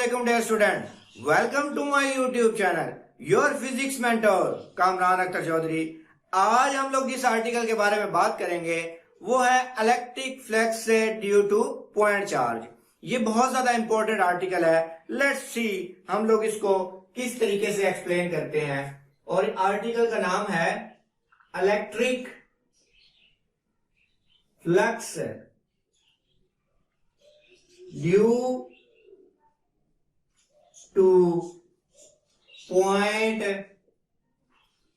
Assalamualaikum dear student. Welcome to my YouTube channel. Your physics mentor Kamran Akhtar Chaudhary. आज हम लोग जिस आर्टिकल के बारे में बात करेंगे वो है electric flux due to point charge. ये बहुत ज्यादा इंपॉर्टेंट आर्टिकल है। लेट्स सी हम लोग इसको किस तरीके से एक्सप्लेन करते हैं। और आर्टिकल का नाम है electric flux due to point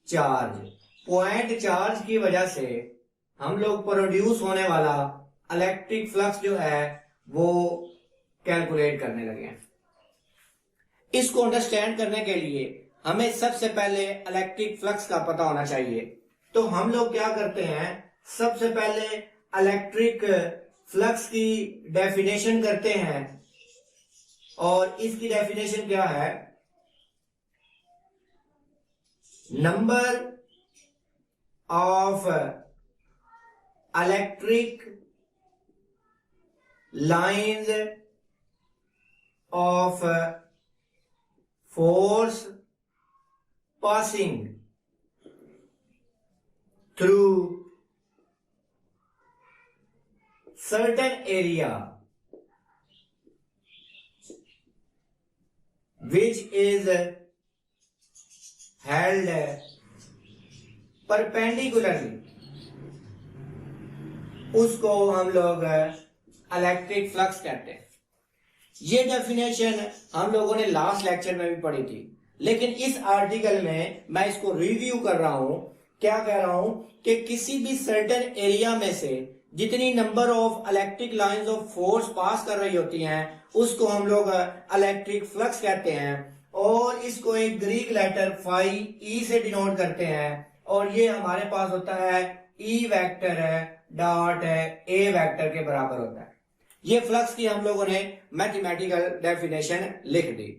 charge. Point charge की वजह से हम लोग प्रोड्यूस होने वाला इलेक्ट्रिक फ्लक्स जो है वो कैलकुलेट करने लगे हैं। इसको अंडरस्टैंड करने के लिए हमें सबसे पहले इलेक्ट्रिक फ्लक्स का पता होना चाहिए। तो हम लोग क्या करते हैं, सबसे पहले इलेक्ट्रिक फ्लक्स की डेफिनेशन करते हैं। और इसकी डेफिनेशन क्या है, number of electric lines of force passing through certain area which is held perpendicularly, उसको हम लोग इलेक्ट्रिक फ्लक्स कहते हैं। ये डेफिनेशन हम लोगों ने लास्ट लेक्चर में भी पढ़ी थी, लेकिन इस आर्टिकल में मैं इसको रिव्यू कर रहा हूं। क्या कह रहा हूं कि किसी भी सर्टेन एरिया में से जितनी number of electric lines of force पास कर रही होती हैं उसको हम लोग इलेक्ट्रिक फ्लक्स कहते हैं। और इसको एक ग्रीक लेटर फाई ई से डिनोट करते हैं। और ये हमारे पास होता है ई वेक्टर है डॉट ए वेक्टर के बराबर होता है। ये फ्लक्स की हम लोगों ने मैथमेटिकल डेफिनेशन लिख दी।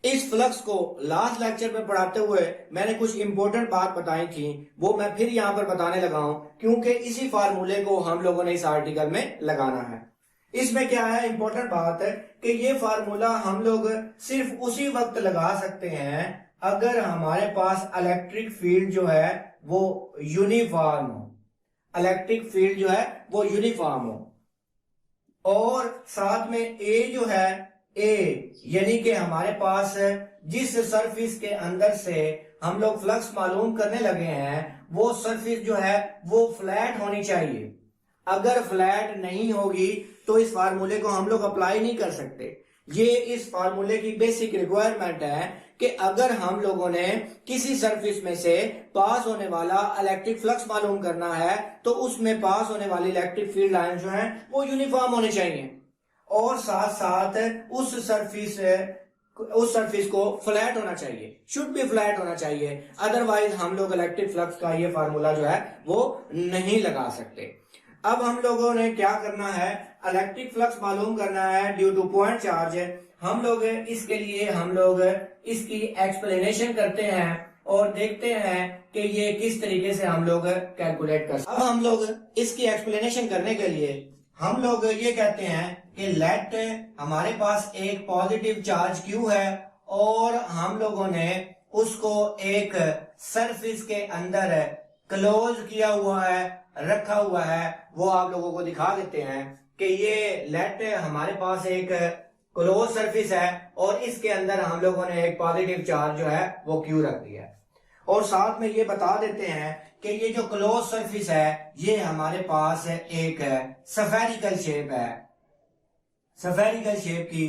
इस फ्लक्स को लास्ट लेक्चर में पढ़ाते हुए मैंने कुछ इंपॉर्टेंट बात बताई थी, वो मैं फिर यहां पर बताने लगा हूं, क्योंकि इसी फार्मूले को हम लोगों ने इस आर्टिकल में लगाना है। इसमें क्या है, इंपॉर्टेंट बात है कि ये फार्मूला हम लोग सिर्फ उसी वक्त लगा सकते हैं अगर हमारे पास इलेक्ट्रिक फील्ड जो है वो यूनिफॉर्म हो। इलेक्ट्रिक फील्ड जो है वो यूनिफॉर्म हो। और साथ में ए जो है ए, यानी कि हमारे पास जिस सरफेस के अंदर से हम लोग फ्लक्स मालूम करने लगे हैं वो सरफेस जो है वो फ्लैट होनी चाहिए। अगर फ्लैट नहीं होगी तो इस फार्मूले को हम लोग अप्लाई नहीं कर सकते। ये इस फार्मूले की बेसिक रिक्वायरमेंट है कि अगर हम लोगों ने किसी सरफेस में से पास होने वाला इलेक्ट्रिक फ्लक्स मालूम करना है तो उसमें पास होने वाली इलेक्ट्रिक फील्ड लाइन जो है वो यूनिफॉर्म होनी चाहिए। और साथ साथ उस सरफेस को फ्लैट होना चाहिए, शुड बी फ्लैट होना चाहिए। अदरवाइज हम लोग इलेक्ट्रिक फ्लक्स का ये फार्मूला जो है वो नहीं लगा सकते। अब हम लोगों ने क्या करना है, इलेक्ट्रिक फ्लक्स मालूम करना है ड्यू टू पॉइंट चार्ज। हम लोग इसके लिए हम लोग इसकी एक्सप्लेनेशन करते हैं और देखते हैं कि ये किस तरीके से हम लोग कैलकुलेट कर सकते हैं। अब हम लोग इसकी एक्सप्लेनेशन करने के लिए हम लोग ये कहते हैं कि लेट हमारे पास एक पॉजिटिव चार्ज क्यू है और हम लोगों ने उसको एक सरफेस के अंदर क्लोज किया हुआ है, रखा हुआ है। वो आप लोगों को दिखा देते हैं कि ये लेट हमारे पास एक क्लोज सरफेस है और इसके अंदर हम लोगों ने एक पॉजिटिव चार्ज जो है वो क्यू रख दिया है। और साथ में ये बता देते हैं कि ये जो क्लोज सरफेस है ये हमारे पास एक स्फेरिकल शेप है। स्फेरिकल शेप की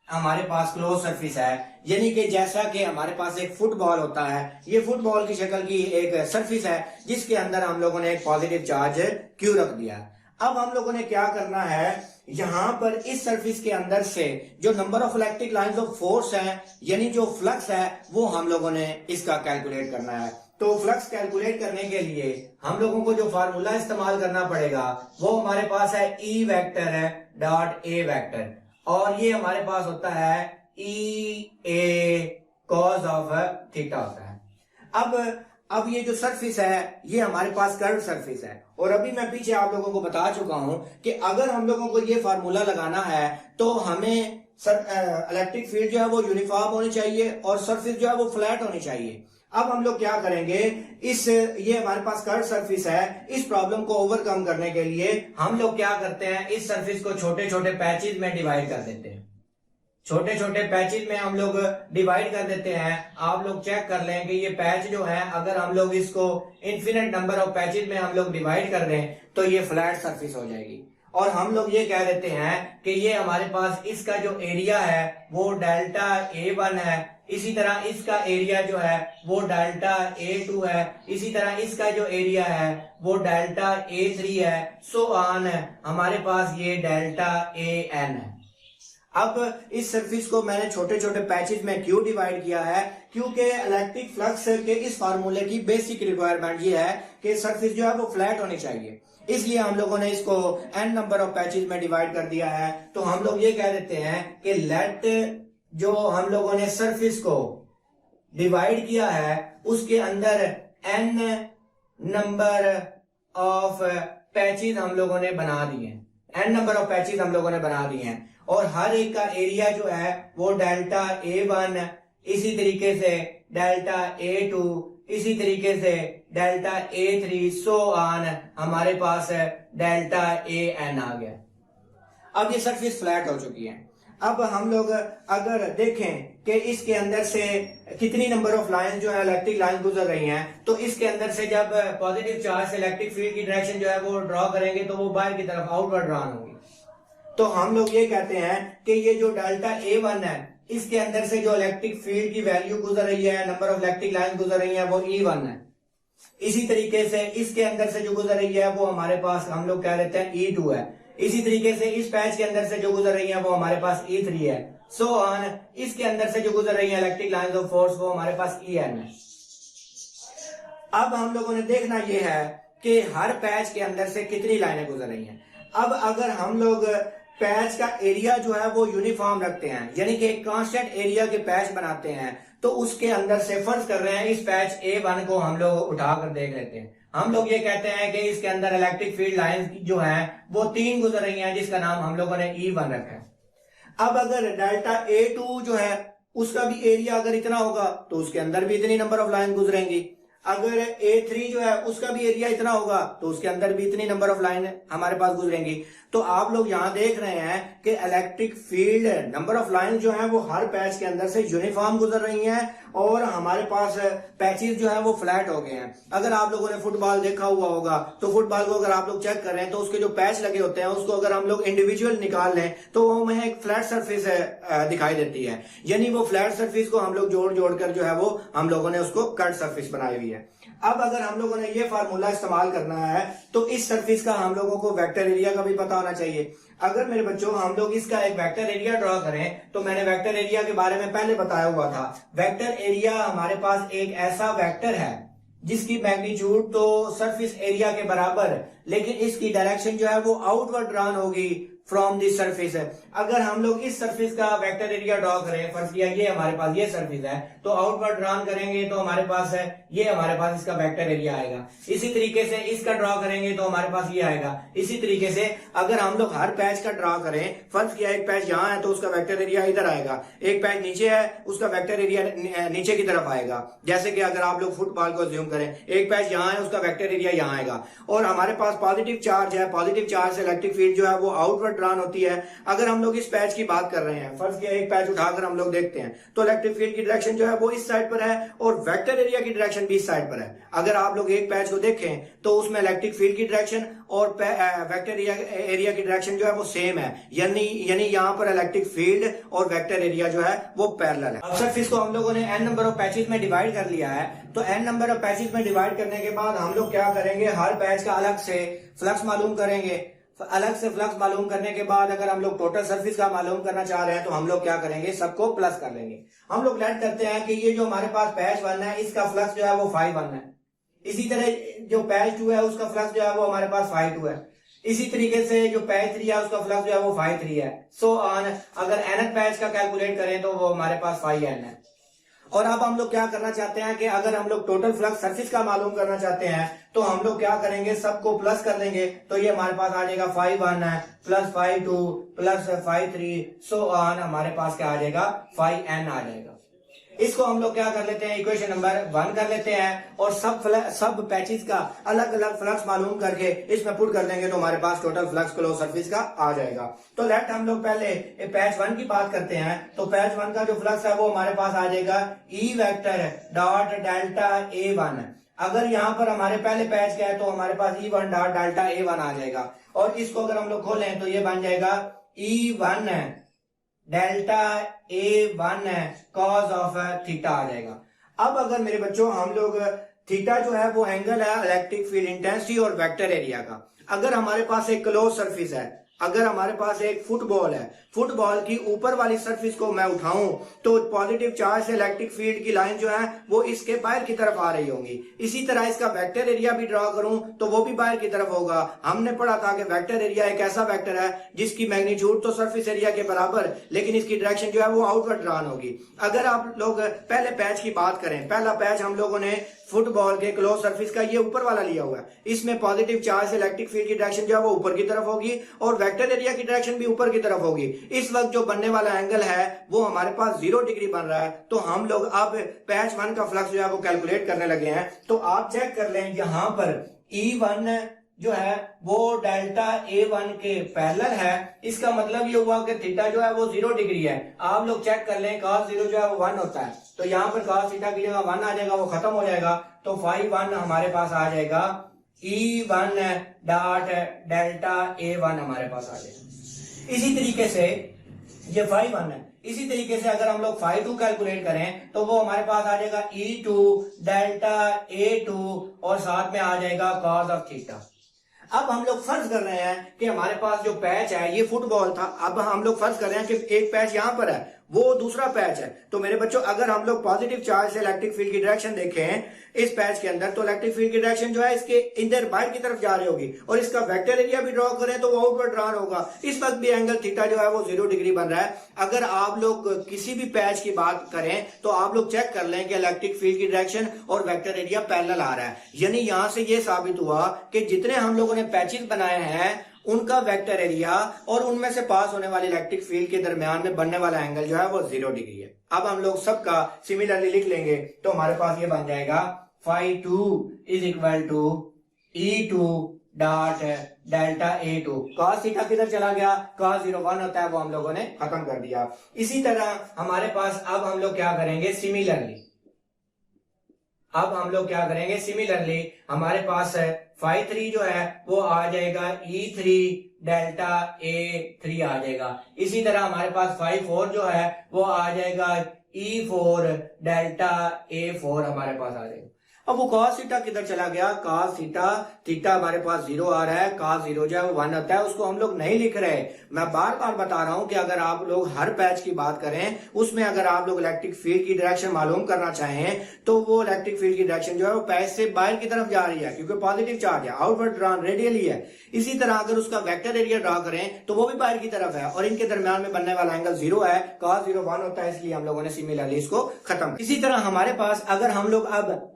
हमारे पास क्लोज सरफेस है, यानी कि जैसा कि हमारे पास एक फुटबॉल होता है, ये फुटबॉल की शक्ल की एक सरफेस है जिसके अंदर हम लोगों ने एक पॉजिटिव चार्ज क्यू रख दिया। अब हम लोगों ने क्या करना है, यहां पर इस सरफेस के अंदर से जो number of electric lines of force है यानी जो फ्लक्स है वो हम लोगों ने इसका कैलकुलेट करना है। तो फ्लक्स कैलकुलेट करने के लिए हम लोगों को जो फार्मूला इस्तेमाल करना पड़ेगा वो हमारे पास है ई वेक्टर है डॉट ए वेक्टर। और ये हमारे पास होता है ई ए कॉस ऑफ थीटा होता है। अब ये जो सरफेस है ये हमारे पास कर्व सरफेस है। और अभी मैं पीछे आप लोगों को बता चुका हूं कि अगर हम लोगों को ये फार्मूला लगाना है तो हमें इलेक्ट्रिक फील्ड जो है वो यूनिफॉर्म होनी चाहिए और सरफेस जो है वो फ्लैट होनी चाहिए। अब हम लोग क्या करेंगे, ये हमारे पास कर्व सरफेस है, इस प्रॉब्लम को ओवरकम करने के लिए हम लोग क्या करते हैं, इस सरफेस को छोटे छोटे पैचेज में डिवाइड कर देते हैं। छोटे छोटे पैचेज में हम लोग डिवाइड कर देते हैं। आप लोग चेक कर लें कि ये पैच जो है, अगर हम लोग इसको इन्फिनिट नंबर ऑफ पैचेज में हम लोग डिवाइड कर दें तो ये फ्लैट सरफेस हो जाएगी। और हम लोग ये कह देते हैं कि ये हमारे पास इसका जो एरिया है वो डेल्टा A1 है, इसी तरह इसका एरिया जो है वो डेल्टा A2 है, इसी तरह इसका जो एरिया है वो डेल्टा A3 है, सो ऑन है, हमारे पास ये डेल्टा AN है। अब इस सरफेस को मैंने छोटे छोटे पैचेज में क्यों डिवाइड किया है, क्योंकि इलेक्ट्रिक फ्लक्स के इस फार्मूले की बेसिक रिक्वायरमेंट ये है कि सरफेस जो है वो फ्लैट होनी चाहिए, इसलिए हम लोगों ने इसको n नंबर ऑफ पैचेज में डिवाइड कर दिया है। तो हम लोग ये कह देते हैं कि लेट जो हम लोगों ने सरफेस को डिवाइड किया है उसके अंदर n नंबर ऑफ पैचेज हम लोगों ने बना दिए, n नंबर ऑफ पैचेज हम लोगों ने बना दिए हैं, और हर एक का एरिया जो है वो डेल्टा A1, इसी तरीके से डेल्टा A2, इसी तरीके से डेल्टा A3, सो ऑन, हमारे पास डेल्टा AN आ गया। अब ये सरफेस फ्लैट हो चुकी है। अब हम लोग अगर देखें कि इसके अंदर से कितनी नंबर ऑफ लाइन जो है इलेक्ट्रिक लाइन गुजर रही हैं, तो इसके अंदर से जब पॉजिटिव चार्ज से इलेक्ट्रिक फील्ड की डायरेक्शन जो है वो ड्रॉ करेंगे तो वो बाहर की तरफ आउटवर्ड ड्रॉ होगी। तो हम लोग ये कहते हैं कि ये जो डेल्टा A1 है इसके अंदर से जो इलेक्ट्रिक फील्ड की वैल्यू गुजर रही है, नंबर ऑफ इलेक्ट्रिक लाइन गुजर रही है वो E1 है। इसी तरीके से इसके अंदर से जो गुजर रही है वो हमारे पास हम लोग कह देते हैं E2 है। इसी तरीके से इस पैच के अंदर से जो गुजर रही है वो हमारे पास E3 है, सो ऑन, इसके अंदर से जो गुजर रही है इलेक्ट्रिक लाइंस ऑफ फोर्स वो हमारे पास EN है। अब हम लोगों ने देखना ये है कि हर पैच के अंदर से कितनी लाइनें गुजर रही हैं। अब अगर हम लोग पैच का एरिया जो है वो यूनिफॉर्म रखते हैं, यानी कि एक कांस्टेंट एरिया के पैच बनाते हैं, तो उसके अंदर से फर्ज कर रहे हैं इस पैच A1 को हम लोग उठाकर देख लेते हैं। हम लोग ये कहते हैं कि इसके अंदर इलेक्ट्रिक फील्ड लाइंस जो हैं वो 3 गुजर रही हैं, जिसका नाम हम लोगों ने E1 रखा है। अब अगर डेल्टा A2 जो है उसका भी एरिया अगर इतना होगा तो उसके अंदर भी इतनी नंबर ऑफ लाइन गुजरेंगी। अगर A3 जो है उसका भी एरिया इतना होगा तो उसके अंदर भी इतनी नंबर ऑफ लाइन हमारे पास गुजरेंगी। तो आप लोग यहां देख रहे हैं कि electric field number of line जो है वो हर पैच के अंदर से यूनिफॉर्म गुजर रही हैं और हमारे पास पैचेस जो है वो फ्लैट हो गए हैं। अगर आप लोगों ने फुटबॉल देखा हुआ होगा तो फुटबॉल को अगर आप लोग चेक कर रहे हैं तो उसके जो पैच लगे होते हैं उसको अगर हम लोग इंडिविजुअल निकाल लें तो वो हमें एक फ्लैट सरफेस दिखाई देती है, यानी वो फ्लैट सरफेस को हम लोग जोड़ जोड़ कर जो है वो हम लोगों ने उसको कट सरफेस बनाई हुई है। अब अगर हम लोगों ने ये फार्मूला इस्तेमाल करना है तो इस सरफेस का हम लोगों को वेक्टर एरिया का भी पता होना चाहिए। अगर मेरे बच्चों हम लोग इसका एक वेक्टर एरिया ड्रॉ करें तो मैंने वेक्टर एरिया के बारे में पहले बताया हुआ था। वेक्टर एरिया हमारे पास एक ऐसा वेक्टर है जिसकी मैग्नीट्यूड तो सरफेस एरिया के बराबर, लेकिन इसकी डायरेक्शन जो है वो आउटवर्ड ड्रॉन होगी फ्रॉम दिस सरफेस है। अगर हम लोग इस सरफेस का वेक्टर एरिया ड्रॉ करें, फर्स्ट किया ये हमारे पास ये सरफेस है, तो आउटवर्ड ड्रॉन करेंगे तो हमारे पास है ये हमारे पास इसका वेक्टर एरिया आएगा। इसी तरीके से इसका ड्रॉ करेंगे तो हमारे पास ये आएगा। इसी तरीके से अगर हम लोग हर पैच का ड्रॉ करें, फर्स्ट किया एक पैच यहाँ है तो उसका वेक्टर एरिया इधर आएगा, एक पैच नीचे है उसका वेक्टर एरिया नीचे की तरफ आएगा। जैसे कि अगर आप लोग फुटबॉल को ज्यूम करें, एक पैच यहाँ है उसका वेक्टर एरिया यहाँ आएगा। और हमारे पास पॉजिटिव चार्ज है, पॉजिटिव चार्ज से इलेक्ट्रिक फील्ड जो है वो आउटवर्ड ड्रॉन होती है। अगर हम लोग इस पैच की बात कर रहे हैं, फर्स्ट किया एक पैच उठाकर हम लोग देखते हैं तो इलेक्ट्रिक फील्ड की डायरेक्शन जो है वो इस साइड पर है और वेक्टर एरिया की डायरेक्शन भी इस साइड पर है। अगर आप लोग एक पैच को देखें तो उसमें इलेक्ट्रिक फील्ड की डायरेक्शन और वेक्टर एरिया की डायरेक्शन जो है वो सेम है, यानी यहाँ पर इलेक्ट्रिक फील्ड और वेक्टर एरिया जो है वो पैरेलल है। अब सरफेस को हम लोगों ने n नंबर ऑफ पैचेस में डिवाइड कर लिया है, तो n नंबर ऑफ पैचेस में डिवाइड करने के बाद हम लोग क्या करेंगे, हर पैच का अलग से फ्लक्स मालूम करेंगे। अलग से फ्लक्स मालूम करने के बाद अगर हम लोग टोटल सरफेस का मालूम करना चाह रहे हैं तो हम लोग क्या करेंगे, सबको प्लस कर लेंगे। हम लोग लेट करते हैं कि ये जो हमारे पास पैच 1 है इसका फ्लक्स जो है वो φ1 है, इसी तरह जो पैच 2 है उसका फ्लक्स जो है वो हमारे पास φ2 है, इसी तरीके से जो पैच 3 है उसका फ्लक्स जो है वो φ3 है, सो ऑन। अगर nth पैच का कैलकुलेट करें तो वो हमारे पास φn है। और अब हम लोग क्या करना चाहते हैं कि अगर हम लोग टोटल फ्लक्स सरफेस का मालूम करना चाहते हैं तो हम लोग क्या करेंगे, सबको प्लस कर देंगे। तो ये हमारे पास आ जाएगा φ1 है प्लस φ2 प्लस φ3 सो ऑन, हमारे पास क्या आ जाएगा φn आ जाएगा। इसको हम लोग क्या कर लेते हैं, इक्वेशन नंबर 1 कर लेते हैं और सब पैचेस का अलग अलग फ्लक्स मालूम करके इसमें पुट कर देंगे तो हमारे पास टोटल फ्लक्स क्लोज सरफेस का आ जाएगा। तो लेट हम लोग पहले पैच 1 की बात करते हैं। तो पैच 1 का जो फ्लक्स है वो हमारे पास आ जाएगा E vector dot delta A1। अगर यहाँ पर हमारे पहले पैच का है तो हमारे पास E1 डॉट डेल्टा A1 आ जाएगा और इसको अगर हम लोग खोलें तो ये बन जाएगा E1 delta A1 cos of theta आ जाएगा। अब अगर मेरे बच्चों हम लोग थीटा जो है वो एंगल है इलेक्ट्रिक फील्ड इंटेंसिटी और वेक्टर एरिया का। अगर हमारे पास एक क्लोज सरफेस है, अगर हमारे पास एक फुटबॉल है, फुटबॉल की ऊपर वाली सरफेस को मैं उठाऊं तो पॉजिटिव चार्ज से इलेक्ट्रिक फील्ड की लाइन जो है वो इसके बाहर की तरफ आ रही होंगी। इसी तरह इसका वेक्टर एरिया भी ड्रॉ करूं तो वो भी बाहर की तरफ होगा। हमने पढ़ा था कि वेक्टर एरिया एक ऐसा वेक्टर है जिसकी मैग्नीट्यूड तो सरफेस एरिया के बराबर, लेकिन इसकी डायरेक्शन जो है वो आउटवर्ड ड्रॉन होगी। अगर आप लोग पहले पैच की बात करें, पहला पैच हम लोगों ने फुटबॉल के क्लोज सरफेस का ये ऊपर वाला लिया हुआ है, इसमें पॉजिटिव चार्ज से इलेक्ट्रिक फील्ड की डायरेक्शन जो है वो ऊपर की तरफ होगी और वेक्टर एरिया की डायरेक्शन भी ऊपर की तरफ होगी। इस वक्त जो बनने वाला एंगल है वो हमारे पास 0 डिग्री बन रहा है। तो हम लोग अब पैच 1 का फ्लक्स जो है वो कैलकुलेट करने लगे हैं। तो आप चेक कर लें, यहां पर E1 जो है वो डेल्टा A1 के पैरेलल है। इसका मतलब ये हुआ कि थीटा जो है वो 0 डिग्री है। आप लोग चेक कर लें, cos 0 जो है वो 1 होता है, तो यहाँ पर cos थीटा की जगह 1 आ जाएगा, वो खत्म हो जाएगा। तो φ1 हमारे पास आ जाएगा E1 डॉट डेल्टा A1 हमारे पास आ जाएगा। इसी तरीके से ये φ1 है। इसी तरीके से अगर हम लोग φ2 कैलकुलेट करें तो वो हमारे पास आ जाएगा E2 डेल्टा A2 और साथ में आ जाएगा cos ऑफ थीटा। अब हम लोग फर्ज कर रहे हैं कि हमारे पास जो पैच है ये फुटबॉल था। अब हम लोग फर्ज कर रहे हैं कि एक पैच यहां पर है, वो दूसरा पैच है। तो मेरे बच्चों अगर हम लोग पॉजिटिव चार्ज से इलेक्ट्रिक फील्ड की डायरेक्शन देखें इस पैच के अंदर, तो इलेक्ट्रिक फील्ड की डायरेक्शन जो है इसके इधर बाहर की तरफ जा रही होगी और इसका वेक्टर एरिया भी ड्रॉ करें तो वो आउटवर्ड ड्रॉन होगा। इस वक्त भी एंगल थीटा जो है वो 0 डिग्री बन रहा है। अगर आप लोग किसी भी पैच की बात करें तो आप लोग चेक कर लें कि इलेक्ट्रिक फील्ड की डायरेक्शन और वेक्टर एरिया पैरेलल आ रहा है। यानी यहां से ये साबित हुआ कि जितने हम लोगों ने पैचेस बनाए हैं उनका वेक्टर एरिया और उनमें से पास होने वाली इलेक्ट्रिक फील्ड के दरमियान में बनने वाला एंगल जो है वो 0 डिग्री है। अब हम लोग सबका सिमिलरली लिख लेंगे तो हमारे पास ये बन जाएगा φ2 is equal to E2 dot delta A2। cos theta किधर चला गया, cos 0 1 होता है, वो हम लोगों ने खत्म कर दिया। इसी तरह हमारे पास अब हम लोग क्या करेंगे, सिमिलरली हमारे पास φ3 जो है वो आ जाएगा E3 डेल्टा A3 आ जाएगा। इसी तरह हमारे पास φ4 जो है वो आ जाएगा E4 डेल्टा A4 हमारे पास आ जाएगा। अब वो cos थीटा किधर चला गया, cos थीटा हमारे पास 0 आ रहा है, cos 0 जो है वो 1 होता है, उसको हम लोग नहीं लिख रहे। मैं बार बार बता रहा हूं कि अगर आप लोग हर पैच की बात करें उसमें अगर आप लोग इलेक्ट्रिक फील्ड की डायरेक्शन मालूम करना चाहें तो वो इलेक्ट्रिक फील्ड की डायरेक्शन जो है वो पैच से बाहर की तरफ जा रही है क्योंकि पॉजिटिव चार्ज है, आउटवर्ड ड्रॉन रेडियली है। इसी तरह अगर उसका वेक्टर एरिया ड्रॉ करें तो वो भी बाहर की तरफ है और इनके दरमियान में बनने वाला एंगल 0 है, cos 0 1 होता है, इसलिए हम लोगों ने सिमिलरली इसको खत्म। इसी तरह हमारे पास अगर हम लोग अब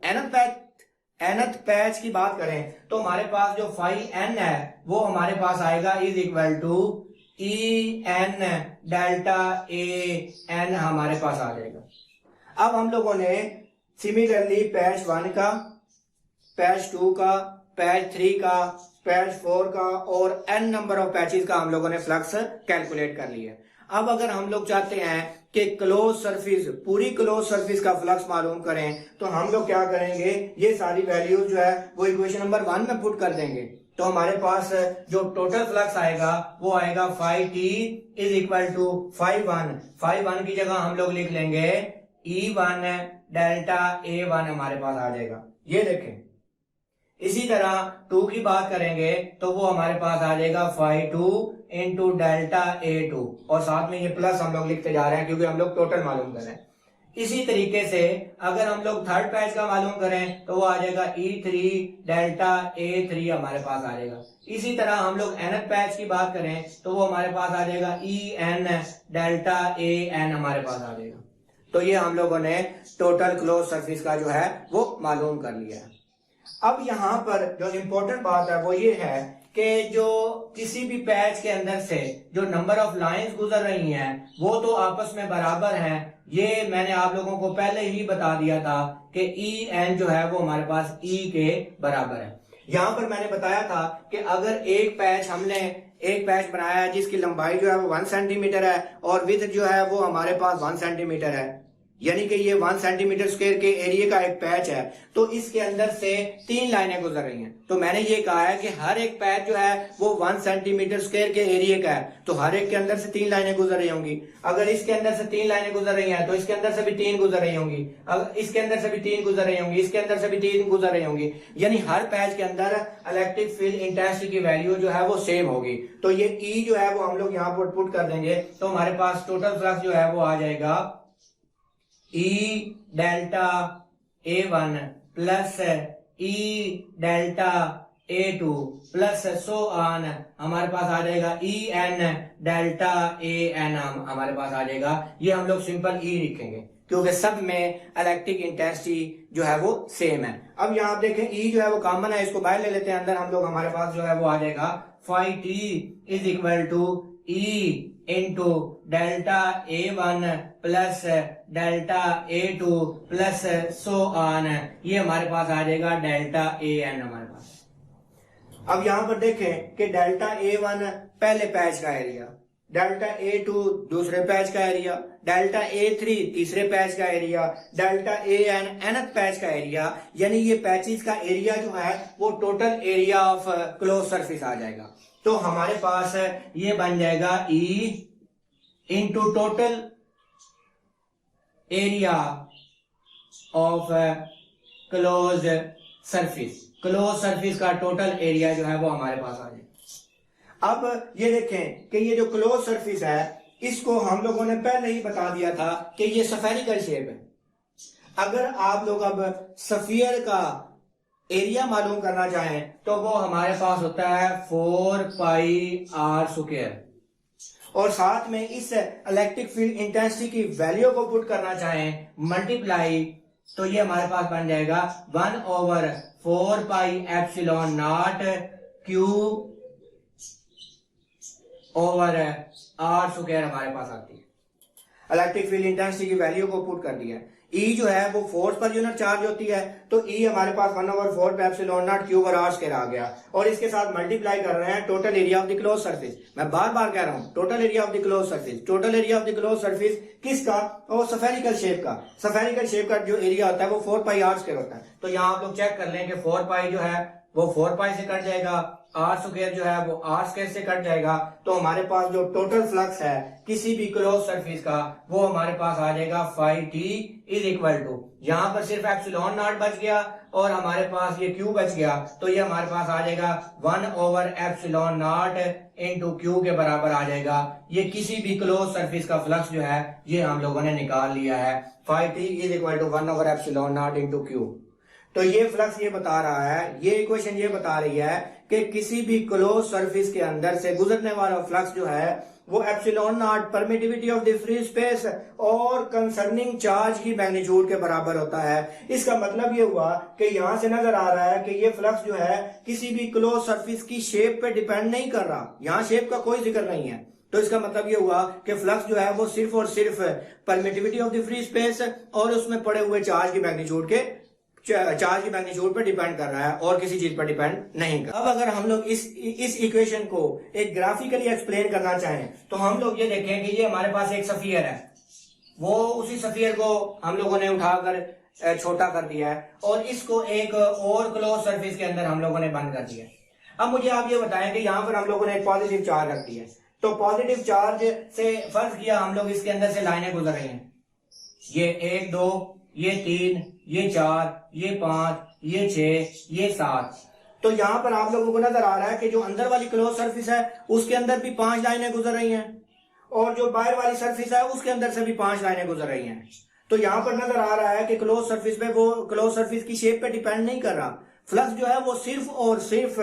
nth पैच की बात करें तो हमारे पास जो φn है वो हमारे पास आएगा is equal to En delta A n हमारे पास आ जाएगा। अब हम लोगों ने सिमिलरली पैच 1 का, पैच 2 का, पैच 3 का, पैच 4 का और n नंबर ऑफ पैचेस का हम लोगों ने फ्लक्स कैलकुलेट कर लिया। अब अगर हम लोग चाहते हैं कि क्लोज सरफेस, पूरी क्लोज सरफेस का फ्लक्स मालूम करें तो हम लोग क्या करेंगे, ये सारी वैल्यूज जो है वो इक्वेशन नंबर 1 में पुट कर देंगे। तो हमारे पास जो टोटल फ्लक्स आएगा वो आएगा φt इज इक्वल टू φ1 की जगह हम लोग लिख लेंगे E1 डेल्टा A1 हमारे पास आ जाएगा। ये देखें। इसी तरह 2 की बात करेंगे तो वो हमारे पास आ जाएगा φ2 इंटू डेल्टा A2 और साथ में ये प्लस हम लोग लिखते जा रहे हैं क्योंकि हम लोग टोटल मालूम कर रहे हैं। इसी तरीके से अगर हम लोग थर्ड पैच का मालूम करें तो वो आ जाएगा E3 डेल्टा A3 हमारे पास आ जाएगा। इसी तरह हम लोग nth पैच की बात करें तो वो हमारे पास आ जाएगा En डेल्टा AN हमारे पास आ जाएगा। तो ये हम लोगों ने टोटल क्लोज सरफेस का जो है वो मालूम कर लिया है। अब यहाँ पर जो इम्पोर्टेंट बात है वो ये है कि जो किसी भी पैच के अंदर से जो नंबर ऑफ लाइंस गुजर रही हैं वो तो आपस में बराबर हैं। ये मैंने आप लोगों को पहले ही बता दिया था कि ई एन जो है वो हमारे पास ई के बराबर है। यहाँ पर मैंने बताया था कि अगर एक पैच बनाया है जिसकी लंबाई जो है वो 1 सेंटीमीटर है और विड्थ जो है वो हमारे पास 1 सेंटीमीटर है, यानी कि ये 1 सेंटीमीटर स्क्वायर के एरिया का एक पैच है, तो इसके अंदर से 3 लाइनें गुजर रही हैं। तो मैंने ये कहा है कि हर एक पैच जो है वो 1 सेंटीमीटर स्क्वायर के एरिया का है, तो हर एक के अंदर से 3 लाइनें गुजर रही होंगी। अगर इसके अंदर से 3 लाइनें गुजर रही हैं तो इसके अंदर से भी 3 गुजर रही होंगी, अगर इसके अंदर से भी 3 गुजर रही होंगी, इसके अंदर से भी 3 गुजर रही होंगी, यानी हर पैच के अंदर इलेक्ट्रिक फील्ड इंटेंसिटी की वैल्यू जो है वो सेम होगी। तो ये ई जो है वो हम लोग यहाँ पर पुट कर देंगे, तो हमारे पास टोटल फ्लक्स जो है वो आ जाएगा E delta A1 plus E delta A2 plus so on हमारे पास आ जाएगा En डेल्टा AN हमारे पास आ जाएगा। ये हम लोग सिंपल E लिखेंगे क्योंकि सब में इलेक्ट्रिक इंटेंसिटी जो है वो सेम है। अब यहाँ आप देखें E जो है वो कॉमन है, इसको बाहर ले लेते हैं, अंदर हम लोग हमारे पास जो है वो आ जाएगा phi T is equal to E into delta A1 plus delta A2 plus so on, ये हमारे पास आ जाएगा डेल्टा AN हमारे पास। अब यहां पर देखें कि डेल्टा A1 पहले पैच का एरिया, डेल्टा A2 दूसरे पैच का एरिया, डेल्टा A3 तीसरे पैच का area, delta AN nth patch का एरिया, यानी ये पैचेस का एरिया जो है वो total area of close surface आ जाएगा। तो हमारे पास ये बन जाएगा E into total area of close surface, close surface का टोटल एरिया जो है वो हमारे पास आ जाएगा। अब ये देखें कि ये जो क्लोज सरफेस है इसको हम लोगों ने पहले ही बता दिया था कि ये स्फेरिकल शेप है। अगर आप लोग अब स्फीयर का एरिया मालूम करना चाहें तो वो हमारे पास होता है 4 पाई आर स्क्वायर, और साथ में इस इलेक्ट्रिक फील्ड इंटेंसिटी की वैल्यू को पुट करना चाहें मल्टीप्लाई, तो ये हमारे पास बन जाएगा 1/4 pi epsilon naught q over r square हमारे पास आती है। इलेक्ट्रिक फील्ड इंटेंसिटी की वैल्यू को पुट कर दिया। E जो है वो फोर्स पर यूनिट चार्ज होती है, तो E हमारे पास 1/4 epsilon naught q over r square आ गया, और इसके साथ मल्टीप्लाई कर रहे हैं total area of the close surface. मैं बार बार कह रहा हूं total area of the close surface. Total area of the close surface किसका? और स्फेरिकल शेप का। स्फेरिकल शेप का जो एरिया होता है वो 4 पाई आर स्क्वायर होता है। तो यहाँ आप लोग चेक कर लें कि 4 पाई जो है वो 4 पाई से कट जाएगा, आर स्क्वायर जो है वो आर स्क्वायर से कट जाएगा, तो हमारे पास जो टोटल फ्लक्स है किसी भी क्लोज सरफेस का वो हमारे पास आ जाएगा phi t is equal to, यहाँ पर सिर्फ एप्सिलॉन नॉट बच गया और हमारे पास ये क्यू बच गया, तो ये हमारे पास आ जाएगा 1/एप्सिलॉन नॉट इंटू क्यू के बराबर आ जाएगा। ये किसी भी क्लोज सरफेस का फ्लक्स जो है ये हम लोगों ने निकाल लिया है, phi t is equal to 1/एप्सिलॉन नॉट इंटू क्यू। तो ये फ्लक्स ये बता रहा है, ये इक्वेशन ये बता रही है कि किसी भी क्लोज सरफेस के अंदर से गुजरने वाला फ्लक्स जो है वो epsilon not permittivity of the free space और कंसर्निंग चार्ज की मैग्नीट्यूड के बराबर होता है। इसका मतलब ये हुआ कि यहां से नजर आ रहा है कि ये फ्लक्स जो है किसी भी क्लोज सरफेस की शेप पे डिपेंड नहीं कर रहा, यहाँ शेप का कोई जिक्र नहीं है। तो इसका मतलब ये हुआ कि फ्लक्स जो है वो सिर्फ और सिर्फ permittivity of the free space और उसमें पड़े हुए चार्ज की मैग्नीट्यूड पर डिपेंड कर रहा है और किसी चीज पर डिपेंड नहीं कर। अब अगर हम लोग इस इक्वेशन को एक ग्राफिकली एक्सप्लेन करना चाहें तो हम लोग ये देखें कि ये हमारे पास एक स्फीयर है, वो उसी स्फीयर को हम लोगों ने उठाकर छोटा कर दिया है और इसको एक और क्लोज सरफेस के अंदर हम लोगों ने बंद कर दिया है। अब मुझे आप ये बताएं कि यहाँ पर हम लोगों ने एक पॉजिटिव चार्ज रख दिया है, तो पॉजिटिव चार्ज से फर्ज किया हम लोग इसके अंदर से लाइनें गुजर रही हैं, ये 1 2 ये 3 ये 4 ये 5 ये 6 ये 7। तो यहाँ पर आप लोगों को नजर आ रहा है कि जो अंदर वाली क्लोज सरफेस है उसके अंदर भी 5 लाइनें गुजर रही हैं और जो बाहर वाली सरफेस है उसके अंदर से भी 5 लाइनें गुजर रही हैं। तो यहाँ पर नजर आ रहा है कि क्लोज सरफेस पे वो क्लोज सरफेस की शेप पे डिपेंड नहीं कर रहा, फ्लक्स जो है वो सिर्फ और सिर्फ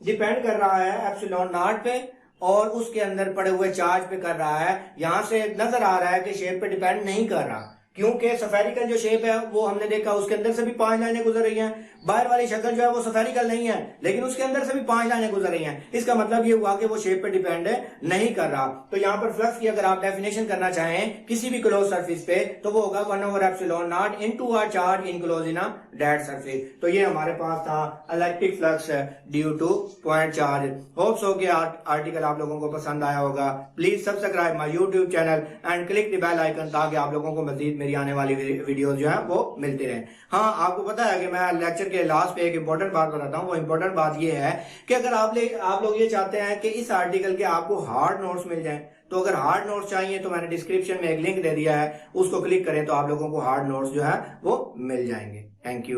डिपेंड कर रहा है एप्सिलॉन नॉट पे और उसके अंदर पड़े हुए चार्ज पे कर रहा है। यहाँ से नजर आ रहा है कि शेप पे डिपेंड नहीं कर रहा, क्योंकि सफेरिकल जो शेप है वो हमने देखा उसके अंदर से भी 5 लाइनें गुजर रही हैं। बाहर वाली शक्ल जो है वो सफेरिकल नहीं है, लेकिन उसके अंदर से भी 5 लाइनें गुजर रही हैं। इसका मतलब ये हुआ कि वो शेप पे डिपेंड नहीं कर रहा। तो यहाँ पर फ्लक्स की अगर आप डेफिनेशन करना चाहें किसी भी क्लोज सरफेस पे, तो वो होगा 1/ε0 into a charge enclose in a dead surface. तो ये हमारे पास था electric flux due to point charge. Hopes हो कि आर्टिकल आप लोगों को पसंद आया होगा। Please subscribe my YouTube channel and click the bell icon, ताकि आप लोगों को मजीद मेरी आने वाली वीडियोस जो है वो मिलती रहे। हाँ, आपको पता है कि मैं लेक्चर के लास्ट पे एक इंपॉर्टेंट बात बताता हूँ। वो इंपॉर्टेंट बात ये है कि अगर आप लोग ये चाहते हैं कि इस आर्टिकल के आपको हार्ड नोट्स मिल जाएं, तो अगर हार्ड नोट्स चाहिए तो मैंने डिस्क्रिप्शन में एक लिंक दे दिया है, उसको क्लिक करें तो आप लोगों को हार्ड नोट्स जो है वो मिल जाएंगे। Thank you.